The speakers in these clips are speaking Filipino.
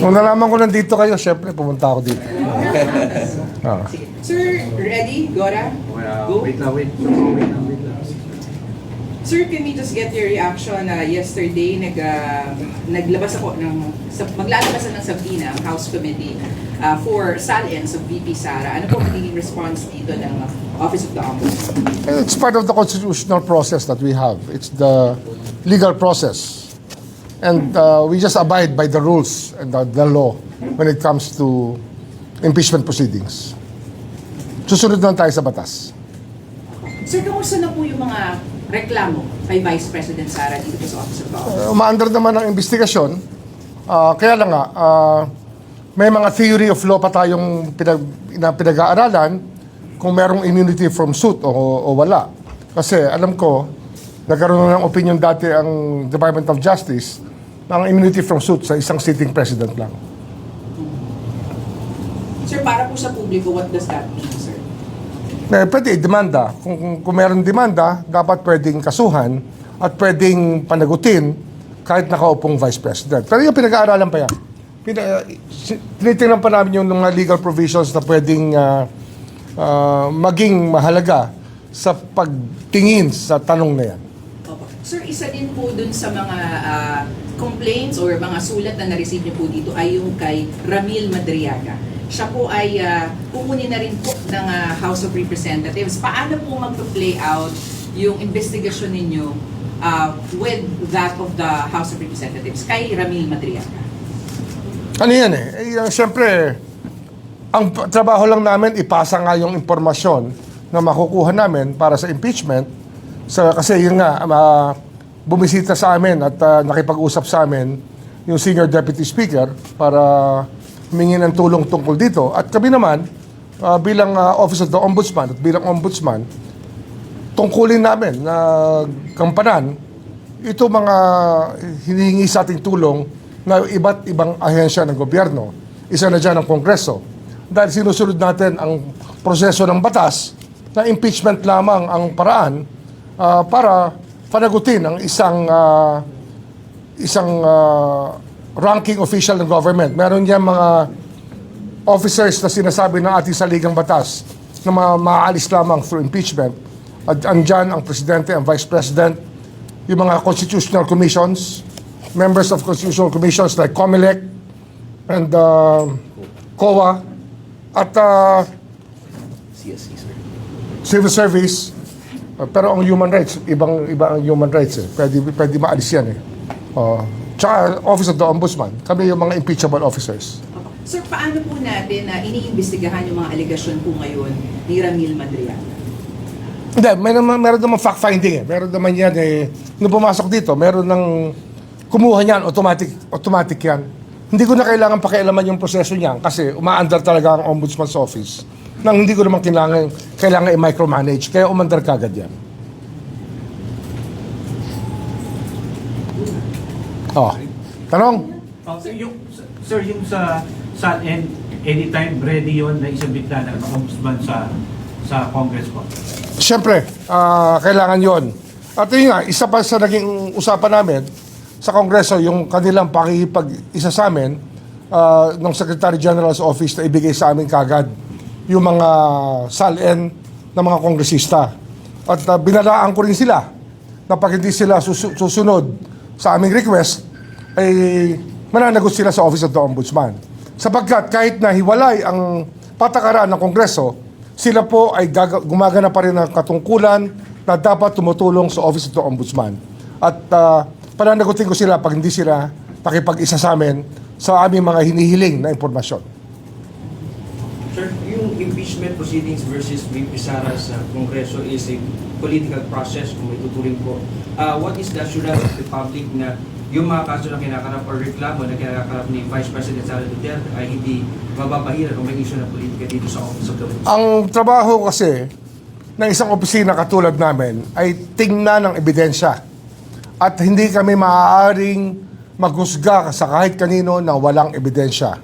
Nung nalaman ko nandito kayo, syempre pumunta ako dito. Ah. Sige. Sir, ready? Gora? Go? Wait lang. Sir, can we just get your reaction? Yesterday, naglabas ako maglalabasan ng subpoena ang House Committee for SALN of VP Sara. Ano po magiging response dito ng Office of the Ombudsman? It's part of the constitutional process that we have. It's the legal process. And we just abide by the rules and the law when it comes to impeachment proceedings. Susunod lang tayo sa batas. Sir, kamusta na po yung mga reklamo kay Vice President Sara dito po sa Office of the Ombudsman? Umaandar naman ang investigasyon. Kaya lang nga, may mga theory of law pa tayong pinag-aaralan kung merong immunity from suit o wala. Kasi alam ko, nagkaroon na ng opinion dati ang Department of Justice ng immunity from suit sa isang sitting president lang. Sir, para po sa publiko, what does that mean, sir? Pwede demanda. Kung meron demanda, dapat pwedeng kasuhan at pwedeng panagutin kahit nakaupong vice president. Pero yung pinag-aaralan pa yan. Tinitingnan pa namin yung mga legal provisions na pwedeng maging mahalaga sa pagtingin sa tanong na yan. Opo. Sir, isa din po dun sa mga complaints or mga sulat na na-receive niyo po dito ay yung kay Ramil Madriaga. Siya po ay kukunin na rin po ng House of Representatives. Paano po mag-play out yung investigasyon ninyo with that of the House of Representatives kay Ramil Madriaga? Ano yan siyempre, ang trabaho lang namin, ipasa nga yung impormasyon na makukuha namin para sa impeachment. Kasi yun nga, bumisita sa amin at nakipag-usap sa amin yung Senior Deputy Speaker para humingi ng tulong tungkol dito. At kami naman, bilang Office of the Ombudsman at bilang Ombudsman, tungkulin namin na kampanan ito mga hinihingi sa ating tulong na iba't ibang ahensya ng gobyerno. Isa na dyan ang Kongreso. Dahil sinusunod natin ang proseso ng batas na impeachment lamang ang paraan para panagutin ang isang ranking official ng government. Meron yan mga officers na sinasabi ng ating saligang batas na maaalis lamang through impeachment. At andyan ang Presidente, ang Vice President, yung mga constitutional commissions, members of constitutional commissions like COMELEC and COA at CSC, sir. Civil Service. Pero ang human rights, iba ang human rights Pwede maalis yan tsaka Office of the Ombudsman. Kami yung mga impeachable officers. Opo. Sir, paano po natin iniimbestigahan yung mga alegasyon po ngayon ni Ramil Madriaga? Hindi, meron naman fact-finding Meron naman yan nung pumasok dito, meron ng kumuha niyan, automatic yan. Hindi ko na kailangan pakialaman yung proseso niyan kasi umaandar talaga ang Ombudsman's Office nang hindi ko naman kailangan i-micromanage. Kaya umandar kagad yan. Tanong? Sir, yung sa SALN, anytime ready yun na isabit na ng ombudsman sa Congress po? Siyempre, kailangan yon. At yun nga, isa pa sa naging usapan namin sa Kongreso, yung kanilang pakikipag-isa sa amin ng Secretary General's Office na ibigay sa amin kagad yung mga SALN ng mga kongresista. At binalaan ko rin sila na pag hindi sila susunod sa aming request, ay mananagot sila sa Office of the Ombudsman. Sapagkat kahit na hiwalay ang patakaran ng Kongreso, sila po ay gumagana pa rin ng katungkulan na dapat tumutulong sa Office of the Ombudsman. At pananagutin ko sila pag hindi sila nakipag-isa sa amin sa aming mga hinihiling na impormasyon. Sir, yung impeachment proceedings versus VP Sara sa Kongreso is a political process kung may tuturing po. What is the assurance of the public na yung mga kaso na kinakarap o reklamo na kinakarap ni Vice President Sara Duterte ay hindi mababahiran o may issue na politika dito sa Office of the Ombudsman? Ang trabaho kasi ng isang opisina katulad namin ay tingnan ng ebidensya. At hindi kami maaaring maghusga sa kahit kanino na walang ebidensya.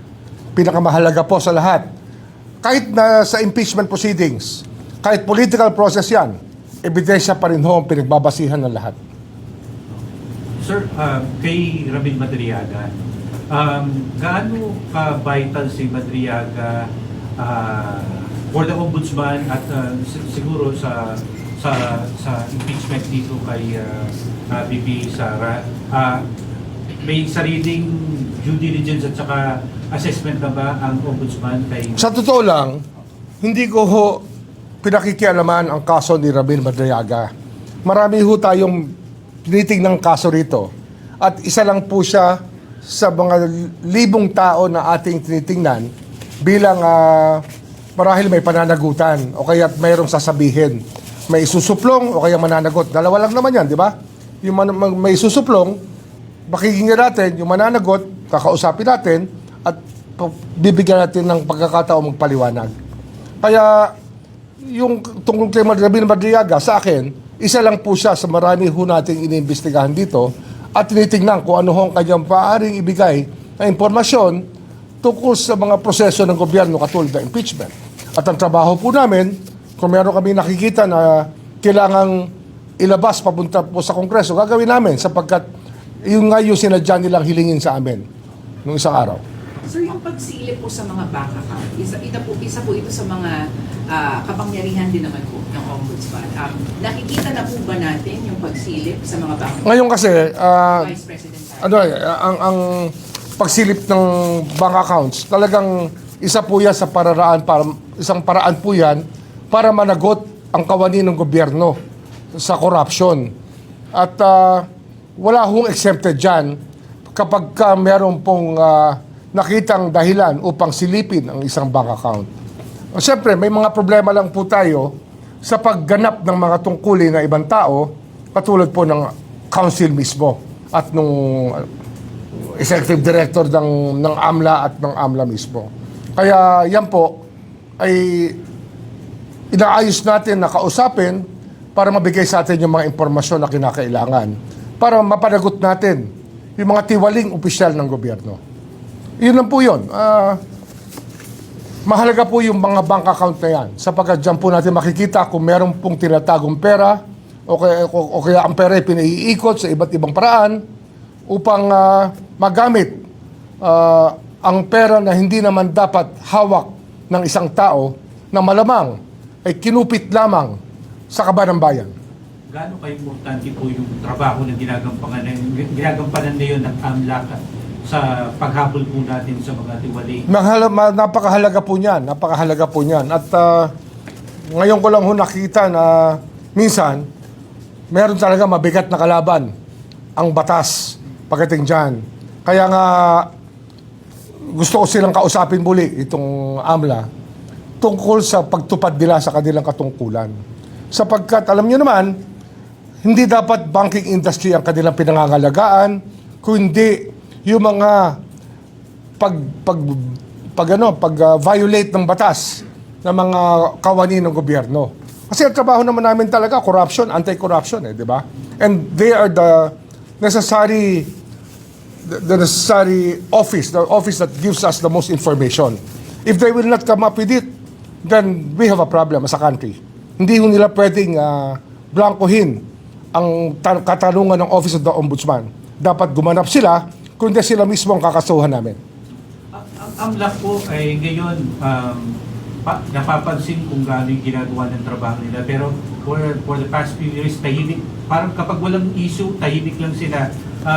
Pinakamahalaga po sa lahat, kahit na sa impeachment proceedings, kahit political process yan, ebidensya pa rin ho ang pinagbabasihan ng lahat. Sir, kay Ramil Madriaga, gaano ka-vital si Madriaga for the Ombudsman at siguro sa impeachment dito kay BP Sara? May sariling due diligence at saka assessment na ba ang Ombudsman kay... Sa totoo lang, hindi ko ho pinakikialaman ang kaso ni Ramil Madriaga. Marami ho tayong tinitingnang kaso rito. At isa lang po siya sa mga libong tao na ating tinitingnan bilang marahil may pananagutan o kaya mayroong sasabihin. May isusuplong o kaya mananagot. Dalawa lang naman yan, di ba? Yung may isusuplong, pakikinggan natin, yung mananagot, kakausapin natin, at bibigyan natin ng pagkakataon magpaliwanag. Kaya, yung tungkol kay Ramil Madriaga, sa akin, isa lang po siya sa marami ho nating iniimbestigahan dito at tinitingnan kung ano hong kanyang paaaring ibigay na impormasyon tungkol sa mga proseso ng gobyerno katulad ng impeachment. At ang trabaho po namin, kung meron kami nakikita na kailangang ilabas papunta po sa Kongreso, gagawin namin sapagkat yung nga yung sinadya nilang hilingin sa amin nung isang araw. Sir, yung pagsilip po sa mga bank account, isa po ito sa mga kapangyarihan din naman po ng Ombudsman. Nakikita na po ba natin yung pagsilip sa mga bank account? Ngayon kasi, Vice President Sara? ang pagsilip ng bank accounts, talagang isa po yan sa isang paraan po yan para managot ang kawani ng gobyerno sa corruption. At wala hong exempted dyan kapag meron pong nakitang dahilan upang silipin ang isang bank account. Siyempre, may mga problema lang po tayo sa pagganap ng mga tungkulin na ibang tao, katulad po ng council mismo at nung executive director ng AMLA at ng AMLA mismo. Kaya yan po ay inaayos natin na kausapin para mabigay sa atin yung mga impormasyon na kinakailangan para mapanagot natin yung mga tiwaling opisyal ng gobyerno. Yun lang po yun. Mahalaga po yung mga bank account na yan sapagkat dyan po natin makikita kung meron pong tinatagong pera o kaya ang pera ay pinaiikot sa iba't ibang paraan upang magamit ang pera na hindi naman dapat hawak ng isang tao na malamang ay kinupit lamang sa kaban ng bayan. Gaano ka-importante po yung trabaho na ginagampanan na yun ng AMLAC sa paghabol po natin sa mga tiwali? Napakahalaga po niyan. At ngayon ko lang ho nakita na minsan, meron talaga mabigat na kalaban ang batas pagdating dyan. Kaya nga, gusto ko silang kausapin muli itong AMLA tungkol sa pagtupad nila sa kanilang katungkulan. Sapagkat, alam nyo naman, hindi dapat banking industry ang kanilang pinangangalagaan, kundi yung mga pag-violate ng batas ng mga kawani ng gobyerno. Kasi ang trabaho naman namin talaga, corruption, anti-corruption, di ba? And they are the necessary office, the office that gives us the most information. If they will not come up with it, then we have a problem as a country. Hindi ho nila pwedeng blankohin ang katanungan ng Office of the Ombudsman. Dapat gumanap sila, kundi sila mismo ang kakasuhan namin. Ang AMLAC po ay ngayon napapansin kung gaano yung ginagawa ng trabaho nila. Pero for the past few years, tahimik. Parang kapag walang issue, tahimik lang sila.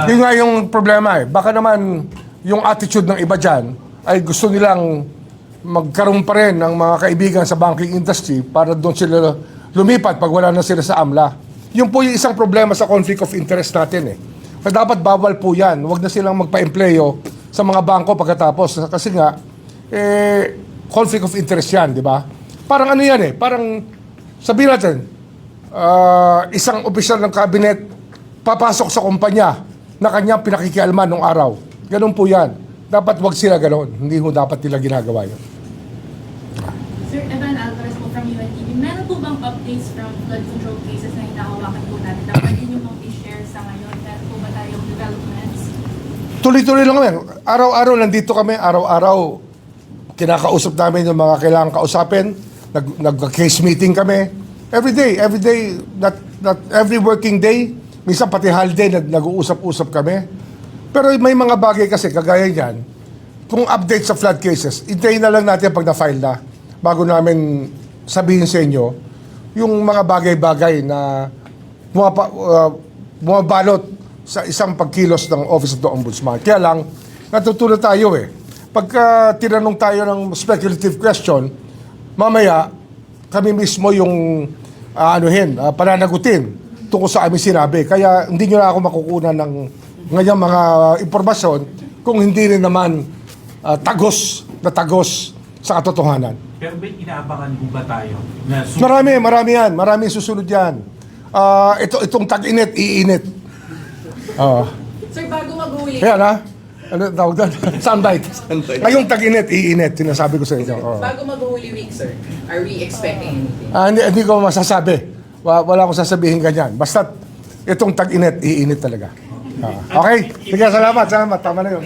Yun nga yung problema eh. Baka naman yung attitude ng iba dyan ay gusto nilang magkaroon pa rin ng mga kaibigan sa banking industry para doon sila lumipat pag wala na sila sa AMLA. Yun po yung isang problema sa conflict of interest natin eh. Kaya dapat bawal po yan. Huwag na silang magpa-empleyo sa mga bangko pagkatapos. Kasi nga, conflict of interest yan, di ba? Parang ano yan eh. Parang, sabihin natin, isang opisyal ng cabinet papasok sa kumpanya na kanyang pinakikialman nung araw. Ganun po yan. Dapat wag sila ganoon. Hindi ho dapat nila ginagawa yun. Sir Evan Alvarez po from UNTV. Meron po bang updates from flood control cases na hinahawakan po natin? Dapat din yung i-share sa ngayon. Meron po ba tayong developments? Tuloy-tuloy lang kami. Araw-araw nandito kami. Araw-araw kinakausap namin yung mga kailangan kausapin. Nag-case meeting kami. Every day, not every working day. Minsan pati holiday nag-uusap-usap kami. Pero may mga bagay kasi, kagaya niyan, kung update sa flood cases, hintayin na lang natin pag na-file na bago namin sabihin sa inyo yung mga bagay-bagay na bumabalot sa isang pagkilos ng Office of the Ombudsman. Kaya lang, natutunan tayo Pagka tinanong tayo ng speculative question, mamaya, kami mismo yung pananagutin tungkol sa aming sinabi. Kaya hindi nyo na ako makukunan ng ngayong mga impormasyon kung hindi rin naman tagos sa katotohanan. Pero may inaabangan po ba tayo? Na Marami yan. Marami susunod yan. Itong tag-init, iinit. Sir, bago mag-uwi, Kaya ano tawag doon? Soundbite. Ngayong tag-init, iinit. Sinasabi ko sa inyo. bago mag-Holy Week, sir, are we expecting anything? Hindi ko masasabi. Wala akong sasabihin ganyan. Basta itong tag-init, iinit talaga. Okay? Sige, salamat. Tama na yun.